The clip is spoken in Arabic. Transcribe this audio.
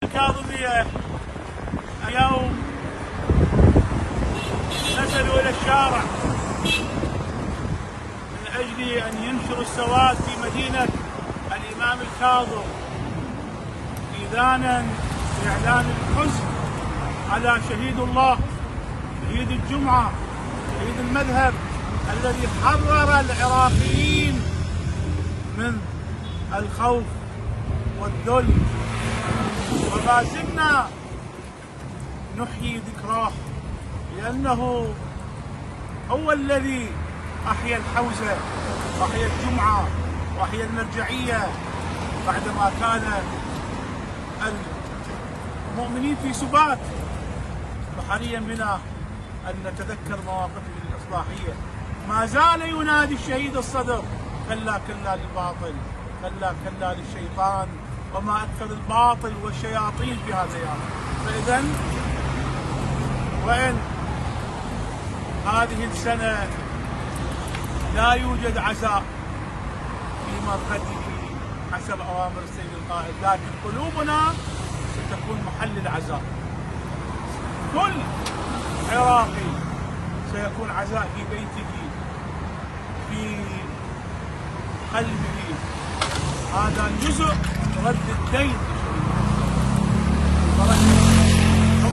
الكاظمية اليوم نزلوا إلى الشارع من أجل أن ينشروا السواد في مدينة الإمام الكاظم إذانا بإعلان الحزن على شهيد الله، شهيد الجمعة، شهيد المذهب الذي حرر العراقيين من الخوف والذل، وما زلنا نحيي ذكراه لأنه هو الذي أحيا الحوزة وأحيا الجمعة وأحيا المرجعية بعدما كان المؤمنين في سبات. وحريا بنا أن نتذكر مواقفه الإصلاحية. ما زال ينادي الشهيد الصدر: كلا كلا للباطل، كلا كلا للشيطان، وما أكثر الباطل والشياطين في هذا اليوم. فإذا وإن هذه السنة لا يوجد عزاء في مرقده حسب أوامر السيد القائد، لكن قلوبنا ستكون محل العزاء. كل عراقي سيكون عزاء في بيته، في قلبه. هذا جزء رد الدين.